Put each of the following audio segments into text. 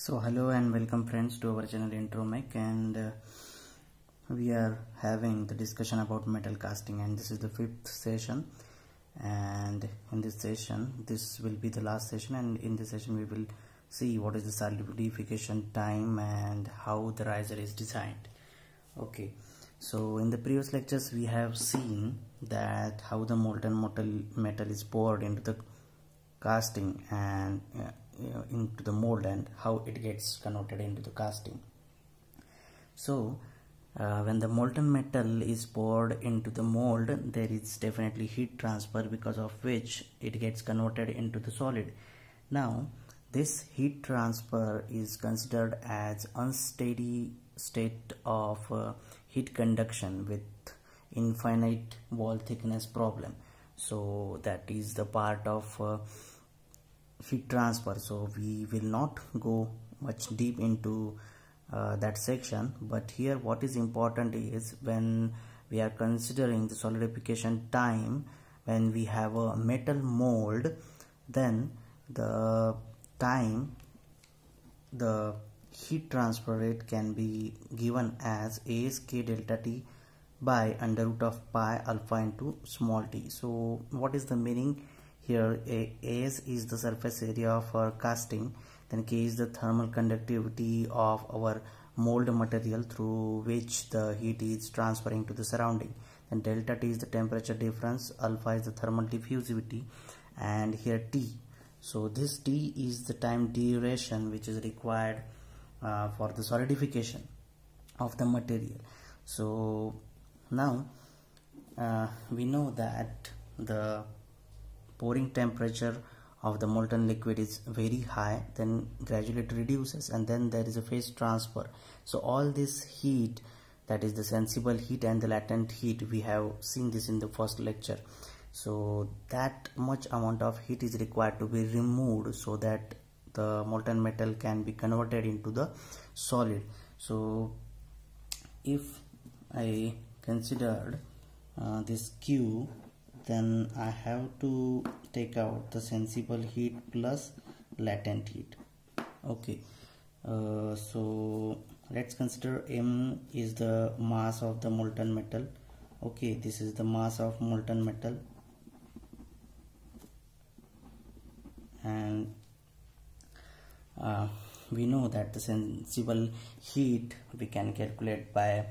So hello and welcome friends to our channel Intromech, and we are having the discussion about metal casting, and this is the fifth session. And in this session, this will be the last session, and in this session we will see what is the solidification time and how the riser is designed. Okay, so in the previous lectures we have seen that how the molten metal is poured into the casting and into the mold, and how it gets converted into the casting. So when the molten metal is poured into the mold, there is definitely heat transfer, because of which it gets converted into the solid. Now this heat transfer is considered as unsteady state of heat conduction with infinite wall thickness problem. So that is the part of heat transfer, so we will not go much deep into that section. But here what is important is, when we are considering the solidification time, when we have a metal mold, then the heat transfer rate can be given as as k delta t by under root of pi alpha into small t. So what is the meaning here? As is the surface area of our casting, then K is the thermal conductivity of our mold material through which the heat is transferring to the surrounding, then delta T is the temperature difference, alpha is the thermal diffusivity, and here T. So this T is the time duration which is required for the solidification of the material. So now we know that the pouring temperature of the molten liquid is very high, then gradually it reduces, and then there is a phase transfer. So all this heat, that is the sensible heat and the latent heat, we have seen this in the first lecture. So that much amount of heat is required to be removed so that the molten metal can be converted into the solid. So if I considered this Q, then I have to take out the sensible heat plus latent heat. Okay, so let's consider M is the mass of the molten metal. Okay, this is the mass of molten metal, and we know that the sensible heat we can calculate by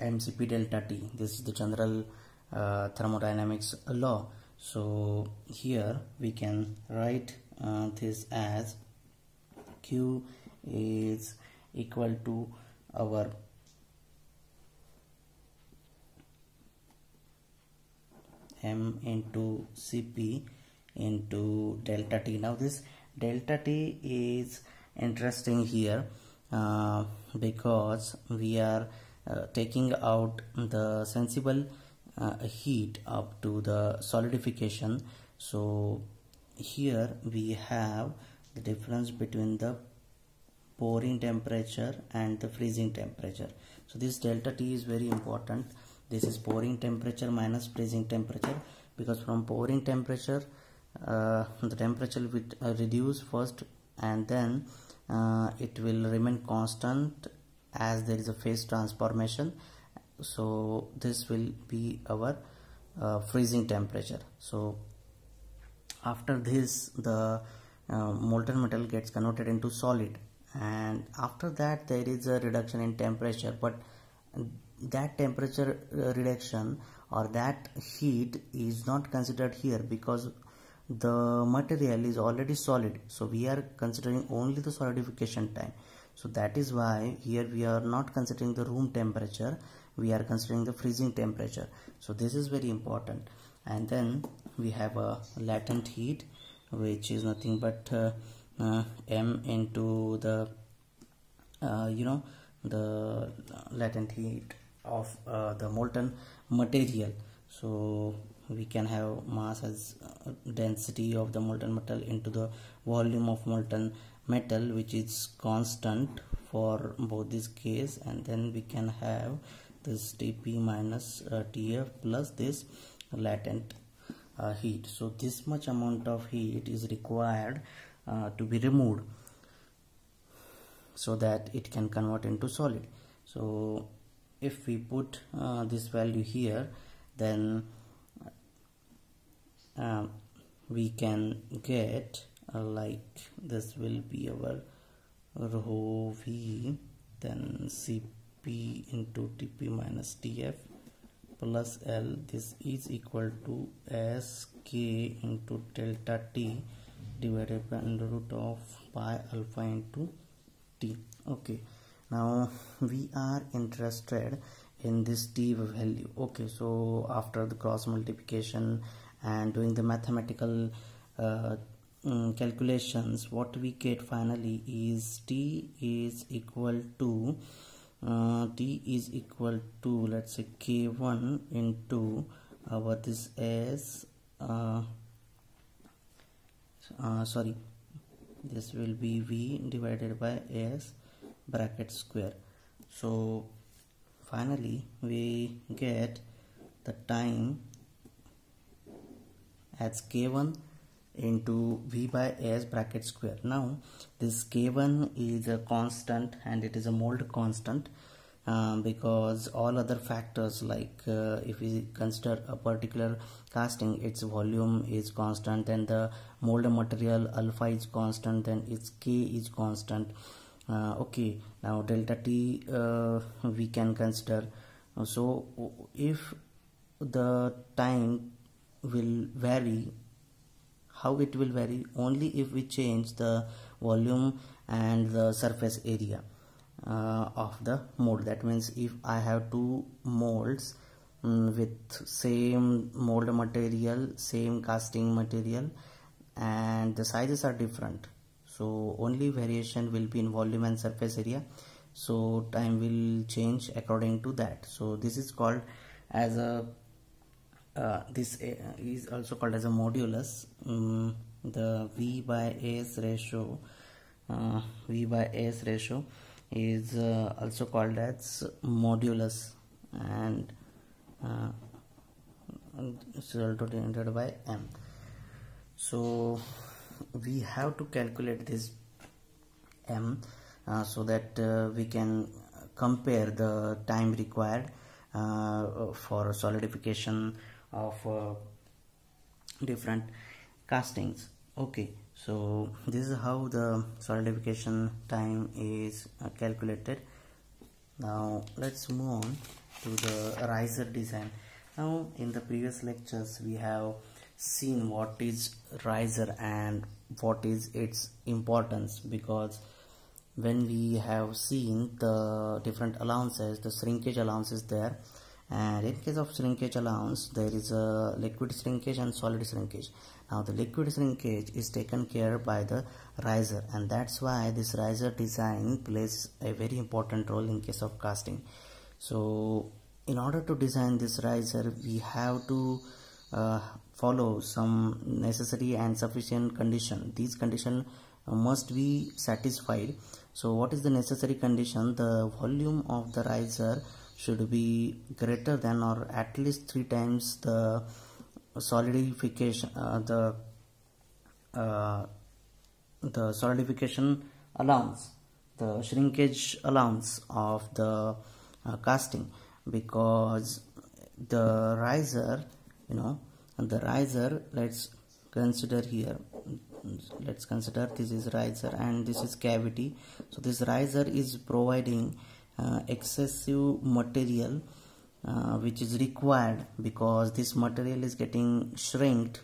mCp delta T. This is the general thermodynamics law. So here we can write this as Q is equal to our M into Cp into delta T. Now this delta T is interesting here because we are taking out the sensible heat up to the solidification. So here we have the difference between the pouring temperature and the freezing temperature. So this delta T is very important. This is pouring temperature minus freezing temperature, because from pouring temperature the temperature will reduce first, and then it will remain constant as there is a phase transformation. So this will be our freezing temperature. So after this, the molten metal gets converted into solid, and after that there is a reduction in temperature, but that temperature reduction or that heat is not considered here because the material is already solid. So we are considering only the solidification time. So that is why here we are not considering the room temperature, we are considering the freezing temperature. So this is very important. And then we have a latent heat, which is nothing but M into the the latent heat of the molten material. So we can have mass as density of the molten metal into the volume of molten metal, which is constant for both this case, and then we can have this Tp minus Tf plus this latent heat. So this much amount of heat is required to be removed. so that it can convert into solid. So if we put this value here, then we can get like this will be our rho v, then Cp into Tp minus Tf plus L. This is equal to Sk into delta T divided by under root of pi alpha into T. Okay, now we are interested in this T value. Okay, so after the cross multiplication and doing the mathematical calculations, what we get finally is T is equal to let's say K1 into our this S this will be V divided by S bracket square. So finally we get the time as K1 into V by S bracket square. Now this K1 is a constant and it is a mold constant because all other factors like if we consider a particular casting, its volume is constant, then the mold material alpha is constant, then its K is constant. Okay, now delta T we can consider. So if the time will vary, how it will vary? Only if we change the volume and the surface area of the mold. That means if I have two molds with same mold material, same casting material, and the sizes are different, so only variation will be in volume and surface area, so time will change according to that. So this is called as a this is also called as a modulus. The V by S ratio is also called as modulus, and it's denoted by M. So we have to calculate this M so that we can compare the time required for solidification of different castings. Okay, so this is how the solidification time is calculated. Now let's move on to the riser design. Now in the previous lectures we have seen what is riser and what is its importance, because when we have seen the different allowances, the shrinkage allowance is there, and in case of shrinkage allowance there is a liquid shrinkage and solid shrinkage. Now the liquid shrinkage is taken care by the riser, and that's why this riser design plays a very important role in case of casting. So in order to design this riser, we have to follow some necessary and sufficient condition. These conditions must be satisfied. So what is the necessary condition? The volume of the riser should be greater than or at least 3 times the solidification the solidification allowance, the shrinkage allowance of the casting, because the riser, the riser, let's consider here, let's consider this is riser and this is cavity. So this riser is providing excessive material which is required, because this material is getting shrinked,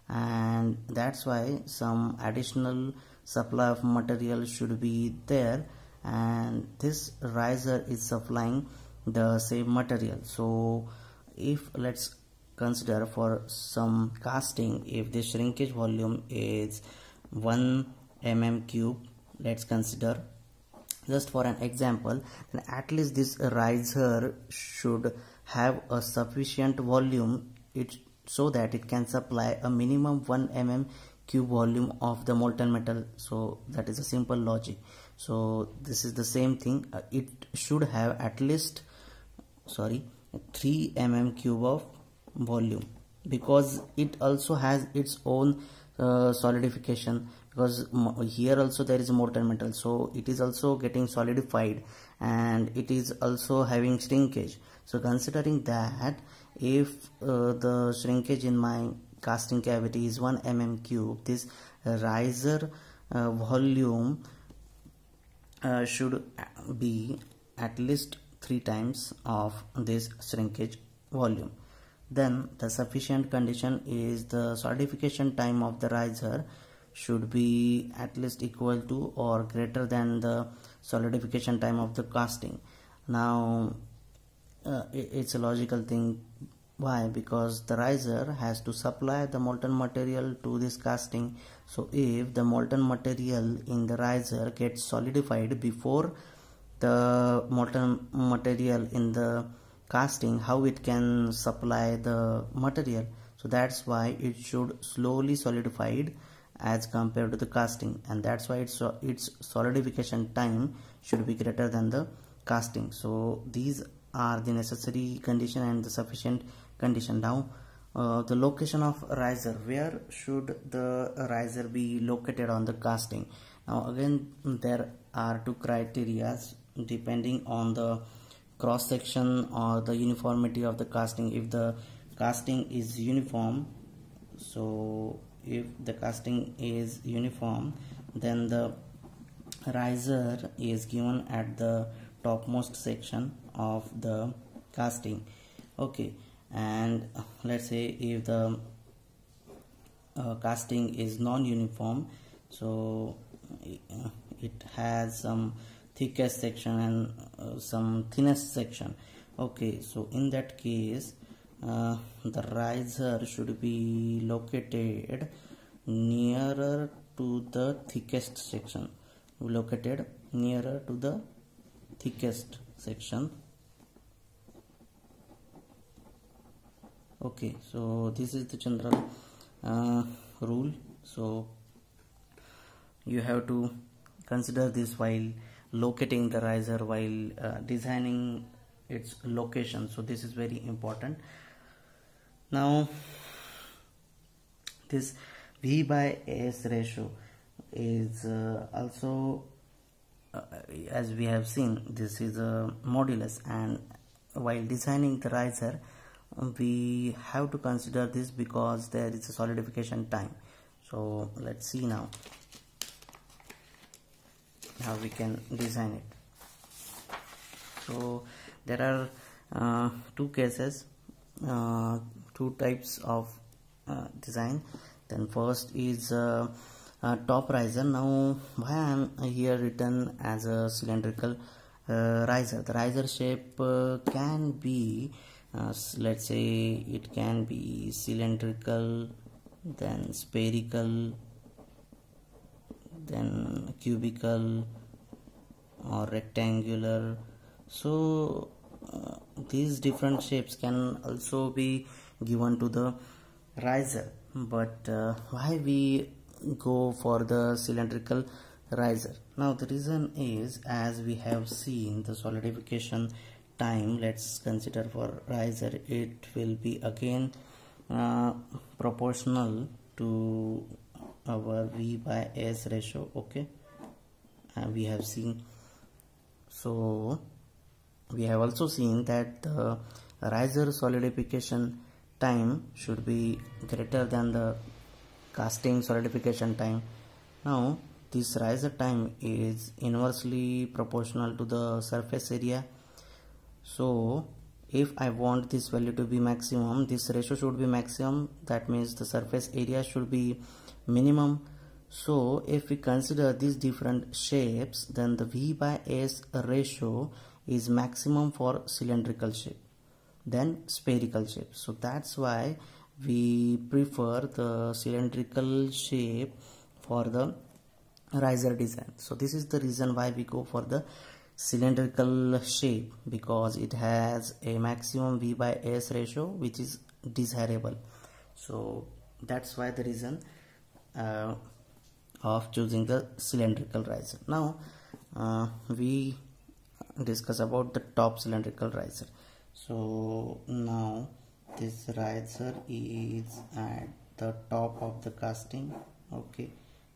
and that's why some additional supply of material should be there, and this riser is supplying the same material. So if let's consider for some casting, if the shrinkage volume is 1 mm³, let's consider just for an example, then at least this riser should have a sufficient volume so that it can supply a minimum 1 mm³ volume of the molten metal. So that is a simple logic. So this is the same thing, it should have at least 3 mm³ of volume, because it also has its own solidification, because here also there is molten metal, so it is also getting solidified and it is also having shrinkage. So considering that, if the shrinkage in my casting cavity is 1 mm cube, this riser volume should be at least 3 times of this shrinkage volume. Then the sufficient condition is the solidification time of the riser should be at least equal to or greater than the solidification time of the casting. Now it's a logical thing. Why? Because the riser has to supply the molten material to this casting. So if the molten material in the riser gets solidified before the molten material in the casting, how it can supply the material? So that's why it should slowly solidified as compared to the casting, and that's why its solidification time should be greater than the casting. So these are the necessary condition and the sufficient condition. Now the location of riser, where should the riser be located on the casting? Now again, there are two criteria depending on the cross section or the uniformity of the casting. If the casting is uniform, so if the casting is uniform, then the riser is given at the topmost section of the casting. Okay, and let's say if the casting is non-uniform, so it has some thickest section and some thinnest section. Okay, so in that case the riser should be located nearer to the thickest section, Okay, so this is the general rule. So you have to consider this while locating the riser, while designing its location. So this is very important. Now this V by S ratio is also as we have seen, this is a modulus, and while designing the riser we have to consider this because there is a solidification time. So let's see now how we can design it. So there are two cases, two types of design. Then first is top riser. Now why I am here written as a cylindrical riser? The riser shape can be let's say it can be cylindrical, then spherical, then cubical or rectangular. So these different shapes can also be given to the riser, but why we go for the cylindrical riser? Now the reason is, as we have seen the solidification time, let's consider for riser, it will be again proportional to our V by S ratio. Okay, we have seen. So we have also seen that the riser solidification time should be greater than the casting solidification time. Now this riser time is inversely proportional to the surface area. So if I want this value to be maximum, this ratio should be maximum. That means the surface area should be minimum. So if we consider these different shapes, then the V by S ratio is maximum for cylindrical shape, then spherical shape. So that's why we prefer the cylindrical shape for the riser design. So this is the reason why we go for the cylindrical shape, because it has a maximum V by S ratio which is desirable. So that's why the reason of choosing the cylindrical riser. Now we discuss about the top cylindrical riser. So now this riser is at the top of the casting. Okay,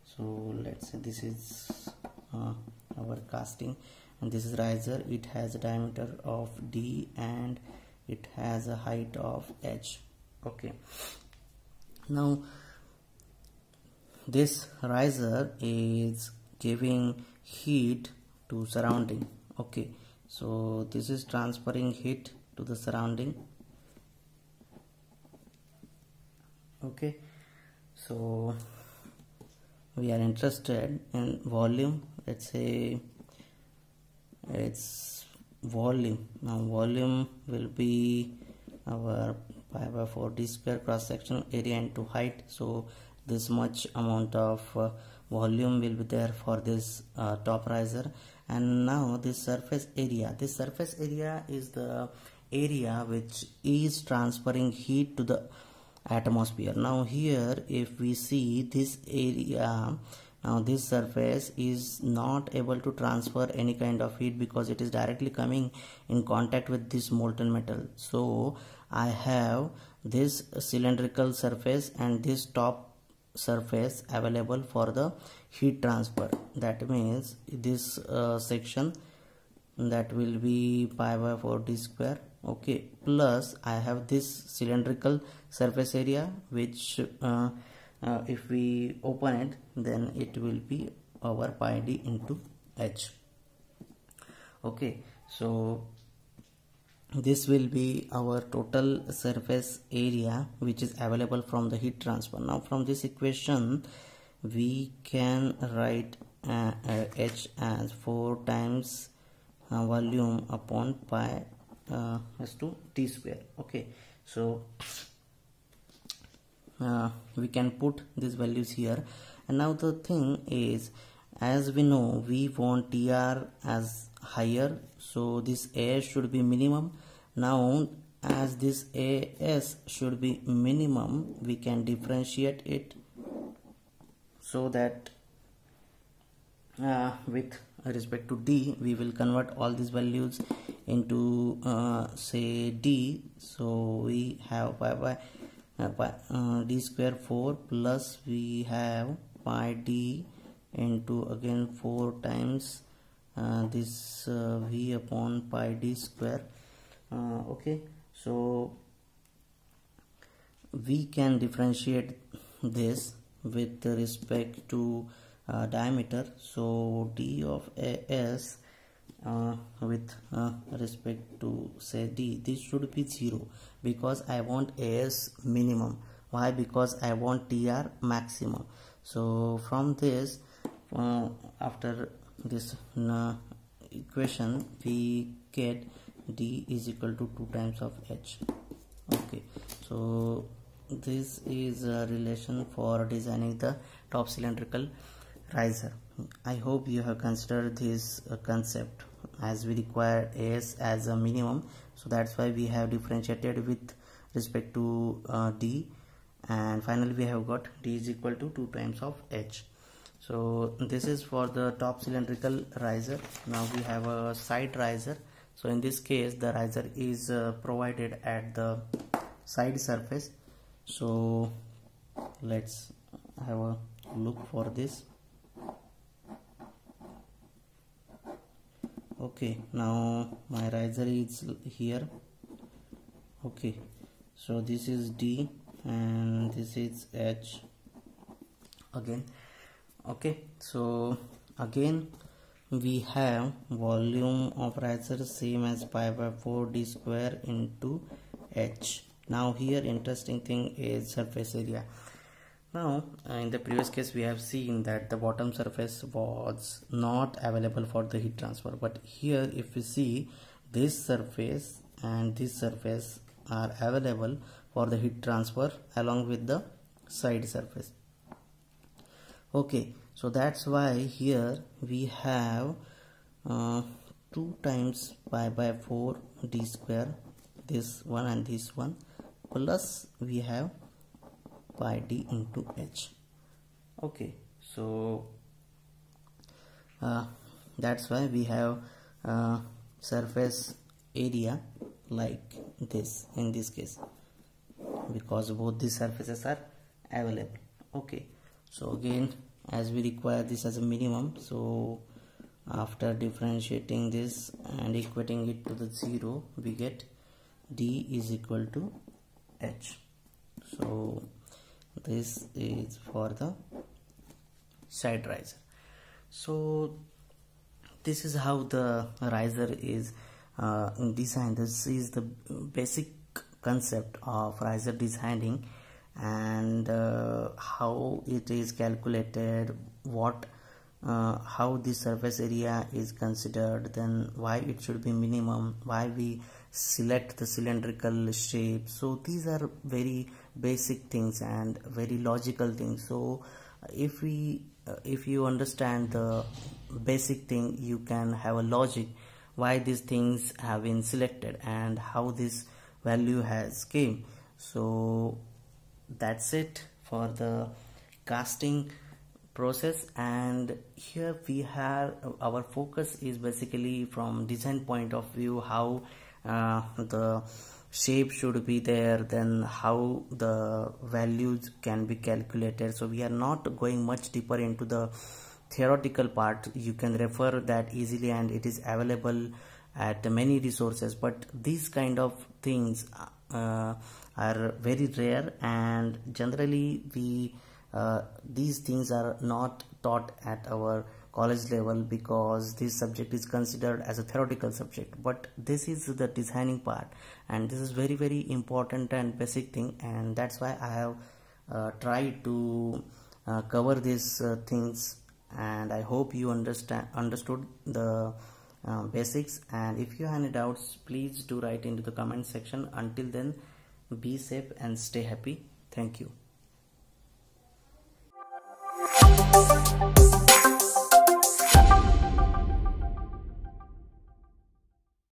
So let's say this is our casting, and this is riser. It has a diameter of d and it has a height of h. Okay, now this riser is giving heat to surrounding. Okay, so this is transferring heat to the surrounding. Okay, so we are interested in volume. Let's say it's volume. Now volume will be our pi by 4 d square cross sectional area into height. So this much amount of volume will be there for this top riser. And now this surface area is the area which is transferring heat to the atmosphere. Now here if we see this area, now this surface is not able to transfer any kind of heat because it is directly coming in contact with this molten metal. So I have this cylindrical surface and this top surface available for the heat transfer. That means this section, that will be pi by 4 d square. Okay, plus I have this cylindrical surface area which if we open it, then it will be our pi d into h. Okay, so this will be our total surface area which is available from the heat transfer. Now from this equation we can write h as 4 times volume upon pi as to t square. Okay, so we can put these values here. And now the thing is, as we know, we want TR as higher, so this AS should be minimum. Now as this AS should be minimum, we can differentiate it so that with respect to D we will convert all these values into say D. So we have pi d square 4 plus we have pi d into again 4 times this v upon pi d square. Okay, so we can differentiate this with respect to diameter. So d of AS with respect to say D, this should be 0 because I want AS minimum. Why? Because I want TR maximum. So from this after this equation we get D is equal to 2 times of H. Okay, so this is a relation for designing the top cylindrical riser. I hope you have considered this concept, as we require AS as a minimum, so that's why we have differentiated with respect to D, and finally we have got D is equal to 2 times of H. So this is for the top cylindrical riser. Now we have a side riser. So in this case the riser is provided at the side surface. So let's have a look for this. Okay, now my riser is here. Okay, so this is D and this is H again. Okay, so again we have volume of riser same as pi by 4 d square into H. Now here interesting thing is surface area. Now in the previous case we have seen that the bottom surface was not available for the heat transfer, but here if we see this surface and this surface are available for the heat transfer along with the side surface. Okay, so that's why here we have 2 times pi by 4 d square, this one and this one, plus we have pi d into H. Okay, so that's why we have surface area like this in this case, because both these surfaces are available. Okay, so again as we require this as a minimum. So after differentiating this and equating it to the 0, we get D is equal to H. So this is for the side riser. So this is how the riser is designed. This is the basic concept of riser designing, and how it is calculated, what how the surface area is considered, then why it should be minimum, why we select the cylindrical shape. So these are very basic things and very logical things. So if you understand the basic thing, you can have a logic why these things have been selected and how this value has came. So that's it for the casting process, and here we have our focus is basically from design point of view, how the shape should be there, then how the values can be calculated. So we are not going much deeper into the theoretical part. You can refer that easily and it is available at many resources, but these kind of things are very rare, and generally these things are not taught at our college level because this subject is considered as a theoretical subject. But this is the designing part, and this is very very important and basic thing, and that's why I have tried to cover these things, and I hope you understood the basics. And if you have any doubts, please do write into the comment section. Until then, be safe and stay happy. Thank you.